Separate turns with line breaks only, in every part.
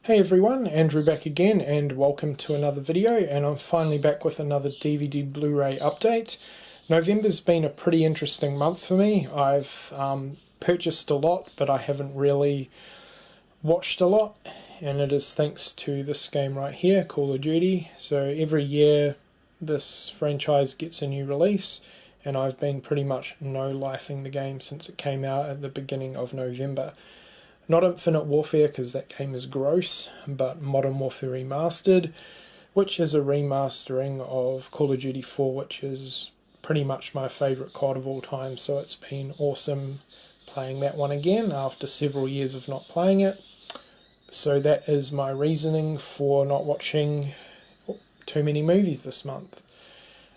Hey everyone, Andrew back again and welcome to another video, and I'm finally back with another DVD Blu-ray update. November's been a pretty interesting month for me. I've purchased a lot, but I haven't really watched a lot, and it is thanks to this game right here, Call of Duty. So every year this franchise gets a new release, and I've been pretty much no-lifing the game since it came out at the beginning of November. Not Infinite Warfare, because that game is gross, but Modern Warfare Remastered, which is a remastering of Call of Duty 4, which is pretty much my favourite COD of all time, so it's been awesome playing that one again after several years of not playing it. So that is my reasoning for not watching too many movies this month.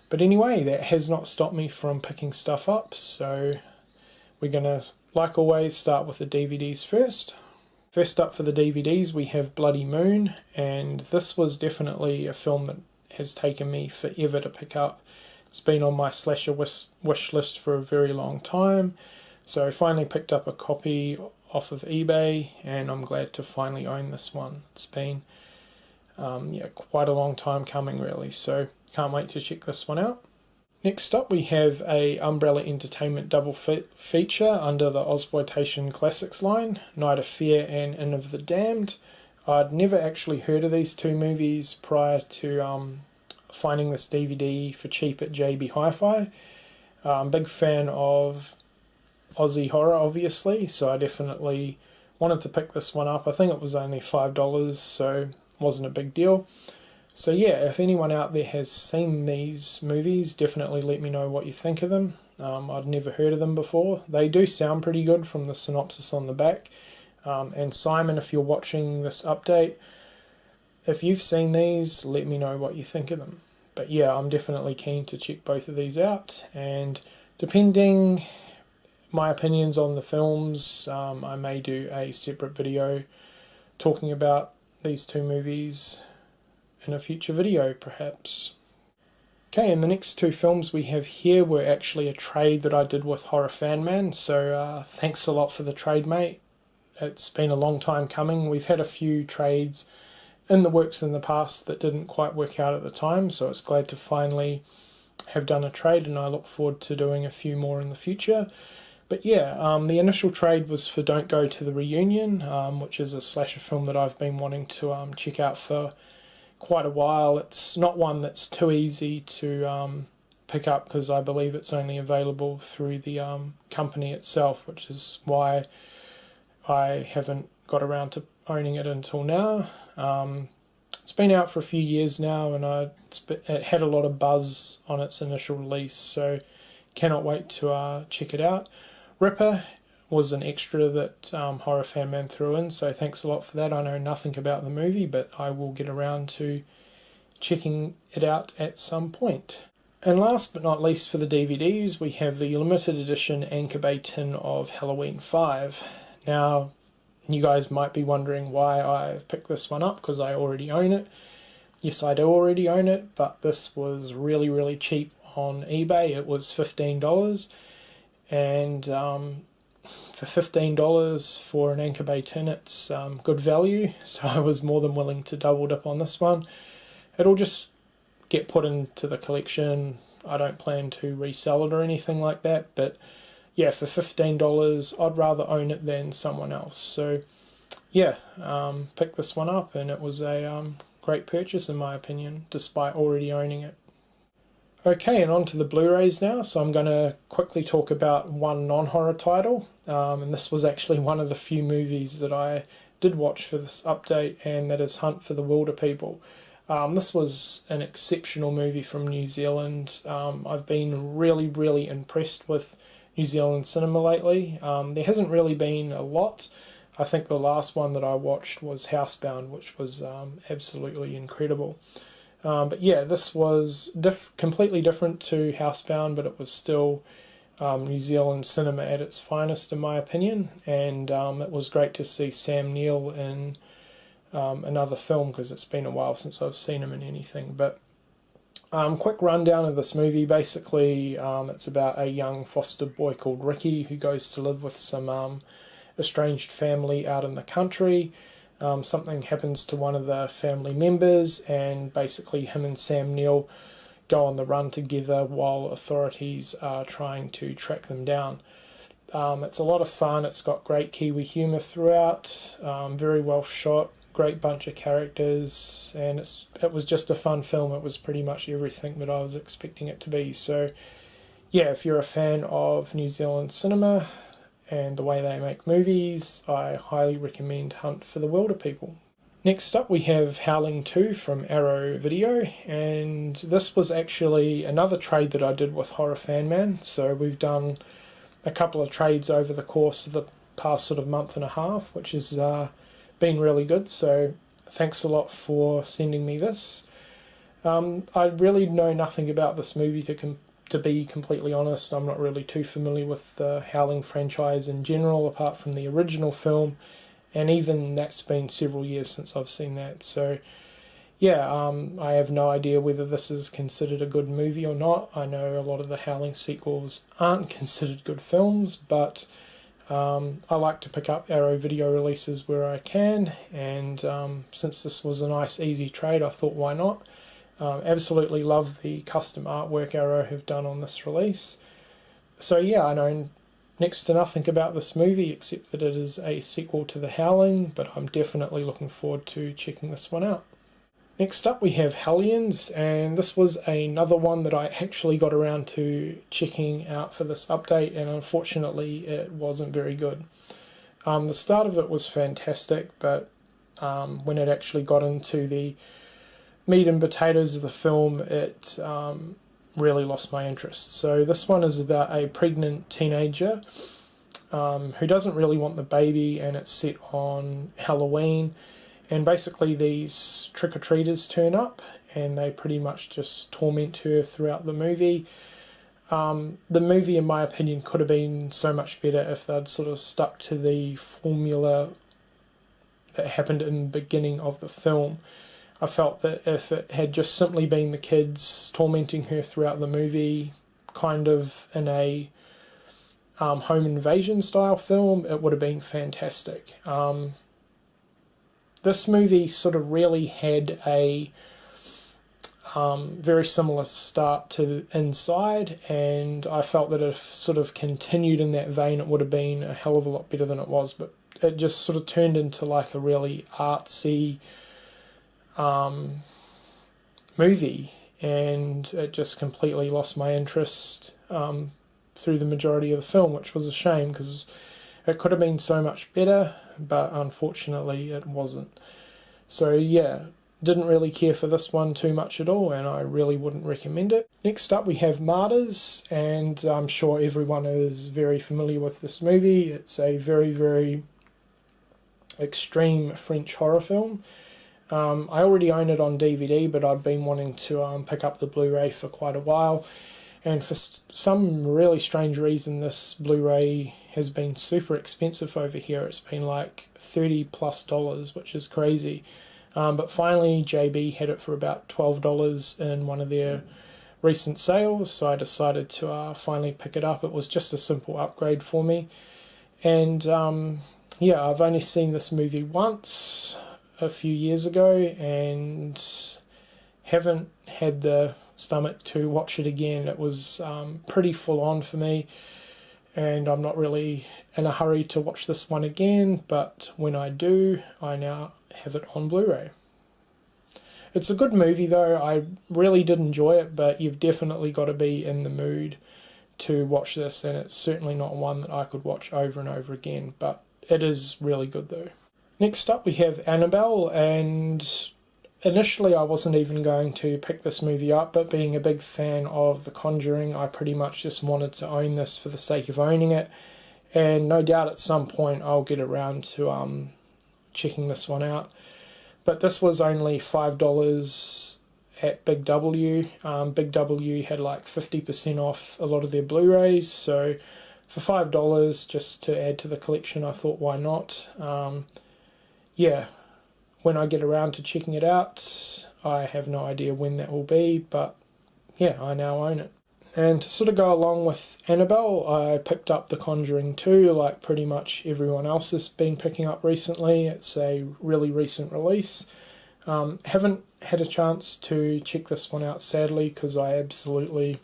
But anyway, that has not stopped me from picking stuff up, so we're going to, like always, start with the DVDs first. First up for the DVDs we have Bloody Moon, and this was definitely a film that has taken me forever to pick up. It's been on my slasher wish list for a very long time, so I finally picked up a copy off of eBay, and I'm glad to finally own this one. It's been quite a long time coming really, so can't wait to check this one out. Next up we have a Umbrella Entertainment double feature under the Ozploitation Classics line, Night of Fear and Inn of the Damned. I'd never actually heard of these two movies prior to finding this DVD for cheap at JB Hi-Fi. I'm a big fan of Aussie horror obviously, so I definitely wanted to pick this one up. I think it was only $5, so it wasn't a big deal. So yeah, if anyone out there has seen these movies, definitely let me know what you think of them. I'd never heard of them before. They do sound pretty good from the synopsis on the back. And Simon, if you're watching this update, if you've seen these, let me know what you think of them. But yeah, I'm definitely keen to check both of these out. And depending my opinions on the films, I may do a separate video talking about these two movies in a future video perhaps. Okay, and the next two films we have here were actually a trade that I did with Horror Fan Man, so thanks a lot for the trade, mate. It's been a long time coming. We've had a few trades in the works in the past that didn't quite work out at the time, so it's glad to finally have done a trade, and I look forward to doing a few more in the future. But yeah, the initial trade was for Don't Go to the Reunion, which is a slasher film that I've been wanting to check out for quite a while. It's not one that's too easy to pick up because I believe it's only available through the company itself, which is why I haven't got around to owning it until now. It's been out for a few years now, and it had a lot of buzz on its initial release, so cannot wait to check it out. Ripper was an extra that Horror Fan Man threw in, so thanks a lot for that. I know nothing about the movie, but I will get around to checking it out at some point. And last but not least for the DVDs, we have the limited edition Anchor Bay tin of Halloween 5. Now, you guys might be wondering why I picked this one up, because I already own it. Yes, I do already own it, but this was really, really cheap on eBay. It was $15, and for $15 for an Anchor Bay tin, it's good value, so I was more than willing to double dip on this one. It'll just get put into the collection. I don't plan to resell it or anything like that, but yeah, for $15 I'd rather own it than someone else. So yeah, picked this one up, and it was a great purchase in my opinion, despite already owning it. Okay, and on to the Blu-rays now. So I'm going to quickly talk about one non-horror title, and this was actually one of the few movies that I did watch for this update, and that is Hunt for the Wilder People. This was an exceptional movie from New Zealand. I've been really, really impressed with New Zealand cinema lately. There hasn't really been a lot. I think the last one that I watched was Housebound, which was absolutely incredible. But yeah, this was completely different to Housebound, but it was still New Zealand cinema at its finest in my opinion, and it was great to see Sam Neill in another film, because it's been a while since I've seen him in anything. But quick rundown of this movie. Basically, it's about a young foster boy called Ricky who goes to live with some estranged family out in the country. Something happens to one of the family members, and basically him and Sam Neill go on the run together while authorities are trying to track them down. It's a lot of fun. It's got great Kiwi humour throughout, very well shot, great bunch of characters, and it was just a fun film. It was pretty much everything that I was expecting it to be. So yeah, if you're a fan of New Zealand cinema and the way they make movies, I highly recommend Hunt for the Wilder People. Next up we have Howling 2 from Arrow Video, and this was actually another trade that I did with Horror Fan Man. So we've done a couple of trades over the course of the past sort of month and a half, which has been really good, so thanks a lot for sending me this. I really know nothing about this movie to be completely honest. I'm not really too familiar with the Howling franchise in general, apart from the original film, and even that's been several years since I've seen that. So yeah, I have no idea whether this is considered a good movie or not. I know a lot of the Howling sequels aren't considered good films, but I like to pick up Arrow Video releases where I can, and since this was a nice easy trade, I thought why not. Absolutely love the custom artwork Arrow have done on this release. So yeah, I know next to nothing about this movie except that it is a sequel to The Howling, but I'm definitely looking forward to checking this one out. Next up we have Hellions, and this was another one that I actually got around to checking out for this update, and unfortunately it wasn't very good. The start of it was fantastic, but when it actually got into the meat and potatoes of the film, it really lost my interest. So this one is about a pregnant teenager who doesn't really want the baby, and it's set on Halloween. And basically these trick-or-treaters turn up and they pretty much just torment her throughout the movie. The movie, in my opinion, could have been so much better if they'd sort of stuck to the formula that happened in the beginning of the film. I felt that if it had just simply been the kids tormenting her throughout the movie, kind of in a home invasion style film, it would have been fantastic. This movie sort of really had a very similar start to Inside, and I felt that if sort of continued in that vein, it would have been a hell of a lot better than it was, but it just sort of turned into like a really artsy movie, and it just completely lost my interest through the majority of the film, which was a shame because it could have been so much better, but unfortunately it wasn't. So yeah, didn't really care for this one too much at all, and I really wouldn't recommend it. Next up we have Martyrs, and I'm sure everyone is very familiar with this movie. It's a very, very extreme French horror film. I already own it on DVD, but I'd been wanting to pick up the Blu-ray for quite a while. And for some really strange reason, this Blu-ray has been super expensive over here. It's been like $30+, which is crazy. But finally, JB had it for about $12 in one of their recent sales, so I decided to finally pick it up. It was just a simple upgrade for me. And yeah, I've only seen this movie once, a few years ago, and haven't had the stomach to watch it again. It was pretty full on for me, and I'm not really in a hurry to watch this one again, but when I do, I now have it on Blu-ray. It's a good movie though. I really did enjoy it, but you've definitely got to be in the mood to watch this, and it's certainly not one that I could watch over and over again, but it is really good though. Next up we have Annabelle, and initially I wasn't even going to pick this movie up, but being a big fan of The Conjuring, I pretty much just wanted to own this for the sake of owning it, and no doubt at some point I'll get around to checking this one out. But this was only $5 at Big W. Big W had like 50% off a lot of their Blu-rays, so for $5 just to add to the collection, I thought why not. Yeah, when I get around to checking it out, I have no idea when that will be, but yeah, I now own it. And to sort of go along with Annabelle, I picked up the Conjuring 2 like pretty much everyone else has been picking up recently. It's a really recent release. Haven't had a chance to check this one out sadly because I absolutely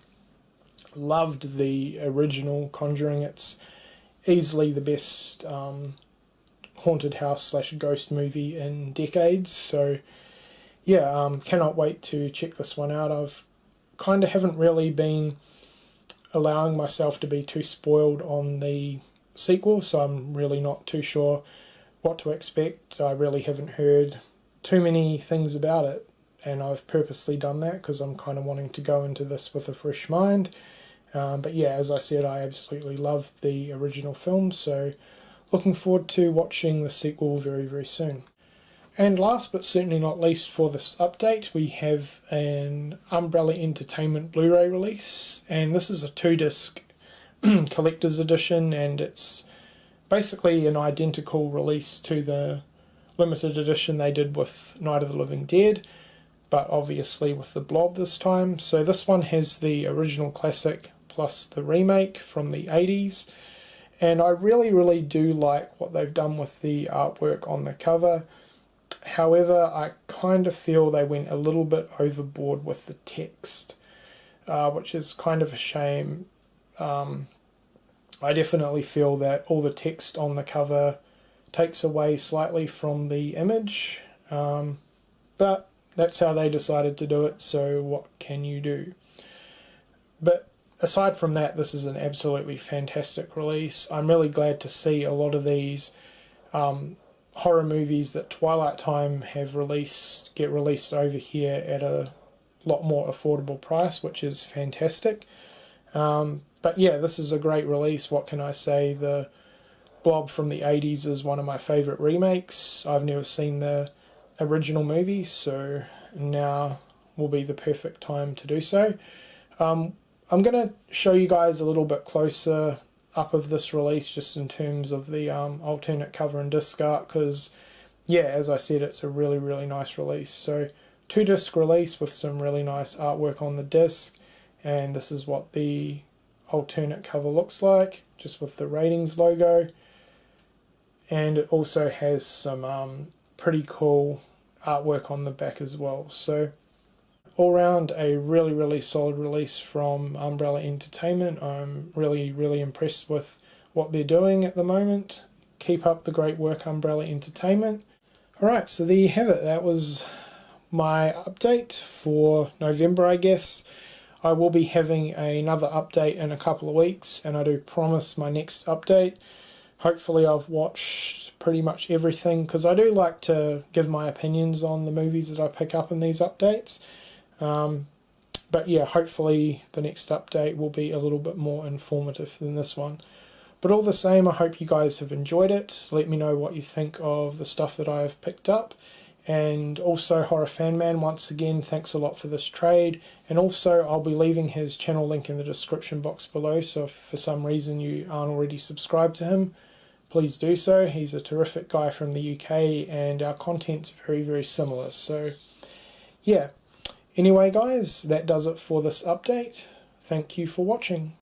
loved the original Conjuring. It's easily the best haunted house / ghost movie in decades. So yeah, cannot wait to check this one out. I've kind of haven't really been allowing myself to be too spoiled on the sequel, so I'm really not too sure what to expect. I really haven't heard too many things about it, and I've purposely done that because I'm kind of wanting to go into this with a fresh mind. But yeah, as I said, I absolutely loved the original film, so looking forward to watching the sequel very, very soon. And last but certainly not least for this update, we have an Umbrella Entertainment Blu-ray release, and this is a 2-disc collector's edition, and it's basically an identical release to the limited edition they did with Night of the Living Dead, but obviously with the Blob this time. So this one has the original classic plus the remake from the 80s, and I really, really do like what they've done with the artwork on the cover. However, I kind of feel they went a little bit overboard with the text, which is kind of a shame. I definitely feel that all the text on the cover takes away slightly from the image, but that's how they decided to do it, so what can you do? But aside from that, this is an absolutely fantastic release. I'm really glad to see a lot of these horror movies that Twilight Time have get released over here at a lot more affordable price, which is fantastic. But yeah, this is a great release. What can I say? The Blob from the 80s is one of my favourite remakes. I've never seen the original movie, so now will be the perfect time to do so. I'm going to show you guys a little bit closer up of this release just in terms of the alternate cover and disc art, because yeah, as I said, it's a really, really nice release. So 2-disc release with some really nice artwork on the disc, and this is what the alternate cover looks like, just with the ratings logo, and it also has some pretty cool artwork on the back as well. So all round a really, really solid release from Umbrella Entertainment. I'm really, really impressed with what they're doing at the moment. Keep up the great work, Umbrella Entertainment. Alright, so there you have it. That was my update for November, I guess. I will be having another update in a couple of weeks, and I do promise my next update. Hopefully I've watched pretty much everything, because I do like to give my opinions on the movies that I pick up in these updates. But yeah, hopefully the next update will be a little bit more informative than this one. But all the same, I hope you guys have enjoyed it. Let me know what you think of the stuff that I have picked up. And also, Horror Fan Man, once again, thanks a lot for this trade. And also, I'll be leaving his channel link in the description box below, so if for some reason you aren't already subscribed to him, please do so. He's a terrific guy from the UK, and our content's very, very similar. So, yeah. Anyway, guys, that does it for this update. Thank you for watching.